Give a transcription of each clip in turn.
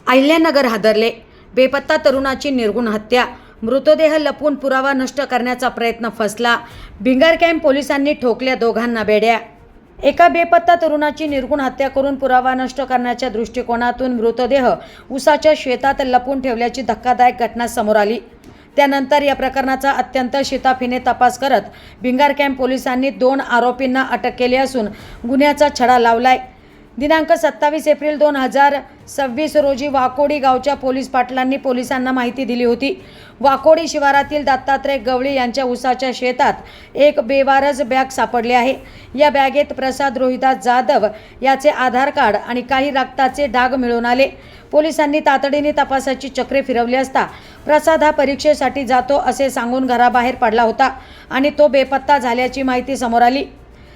अहिल्यानगर हादरले. बेपत्ता तरुणाची निर्घुण हत्या. मृतदेह लपवून पुरावा नष्ट करण्याचा प्रयत्न फसला. भिंगार कॅम्प पोलिसांनी ठोकल्या दोघांना बेड्या. एका बेपत्ता तरुणाची निर्घुण हत्या करून पुरावा नष्ट करण्याच्या दृष्टिकोनातून मृतदेह उसाच्या शेतात लपवून ठेवल्याची धक्कादायक घटना समोर आली. त्यानंतर या प्रकरणाचा अत्यंत शिताफीने तपास करत भिंगार कॅम्प पोलिसांनी 2 आरोपींना अटक केली असून गुन्ह्याचा छडा लावलाय. दिनांक 27 एप्रिल 2026 रोजी वाकोडी गावच्या पोलीस पाटलांनी पोलिसांना माहिती दिली होती. वाकोडी शिवारातील दत्तात्रय गवळी यांच्या उसाच्या शेतात एक बेवारस बॅग सापडली आहे. या बॅगेत प्रसाद रोहिदास जाधव याचे आधार कार्ड आणि काही रक्ताचे डाग मिळून आले. पोलिसांनी तातडीने तपासाची चक्रे फिरवली असता प्रसाद हा परीक्षेसाठी जातो असे सांगून घराबाहेर पडला होता आणि तो बेपत्ता झाल्याची माहिती समोर आली.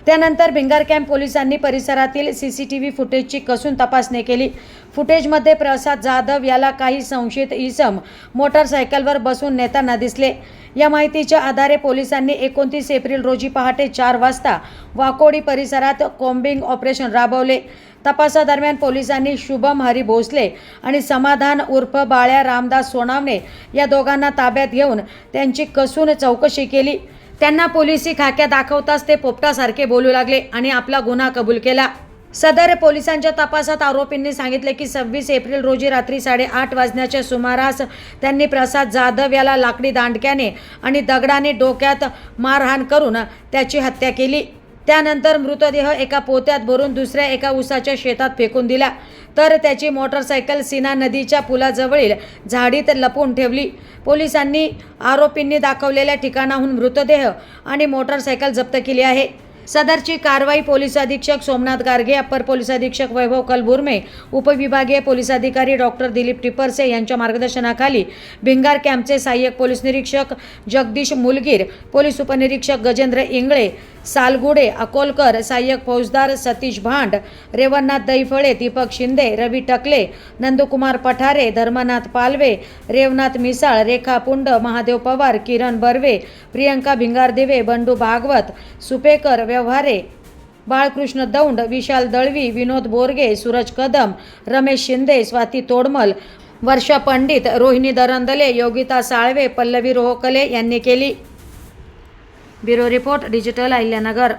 त्यानंतर भिंगार कॅम्प पोलिसांनी परिसरातील CCTV फुटेजची कसून तपासणी केली. फुटेजमध्ये प्रसाद जाधव याला काही संशयित इसम मोटरसायकलवर बसून नेताना दिसले. या माहितीच्या आधारे पोलिसांनी 29 एप्रिल रोजी पहाटे 4 वाजता वाकोडी परिसरात कॉम्बिंग ऑपरेशन राबवले. तपासादरम्यान पोलिसांनी शुभम हरी भोसले आणि समाधान उर्फ बाळ्या रामदास सोनावणे या दोघांना ताब्यात घेऊन त्यांची कसून चौकशी केली. त्यांना पोलिसी खाक्या दाखवताच ते पोपटासारखे बोलू लागले आणि आपला गुन्हा कबूल केला. सदर पोलिसांच्या तपासात आरोपींनी सांगितले की 26 एप्रिल रोजी रात्री 8:30 वाजण्याच्या सुमारास त्यांनी प्रसाद जाधव याला लाकडी दांडक्याने आणि दगडाने डोक्यात मारहाण करून त्याची हत्या केली. त्यानंतर मृतदेह एका पोत्यात भरून दुसऱ्या एका उसाच्या शेतात फेकून दिला, तर त्याची मोटरसायकल सीना नदीच्या पुलाजवळील झाडीत लपवून ठेवली. पोलिसांनी आरोपींनी दाखवलेल्या ठिकाणाहून मृतदेह आणि मोटरसायकल जप्त केली आहे. सदरची कारवाई पोलीस अधीक्षक सोमनाथ गारगे, अप्पर पोलीस अधीक्षक वैभव कलबुर्मे, उपविभागीय पोलीस अधिकारी डॉक्टर दिलीप टिपरसे यांच्या मार्गदर्शनाखाली भिंगार कॅम्पचे सहाय्यक पोलीस निरीक्षक जगदीश मुलगीर, पोलीस उपनिरीक्षक गजेंद्र इंगळे, सालगुडे, अकोलकर, सहाय्यक फौजदार सतीश भांड, रेवणनाथ दैफळे, दीपक शिंदे, रवी टकले, नंदकुमार पठारे, धर्मनाथ पालवे, रेवनाथ मिसाळ, रेखा पुंड, महादेव पवार, किरण बर्वे, प्रियंका भिंगारदिवे, बंडू भागवत, सुपेकर व्यवहारे, बाळकृष्ण दौंड, विशाल दळवी, विनोद बोरगे, सूरज कदम, रमेश शिंदे, स्वाती तोडमल, वर्षा पंडित, रोहिणी दरंदले, योगिता साळवे, पल्लवी रोहकले यांनी केली. Bureau report, digital Ahilyanagar.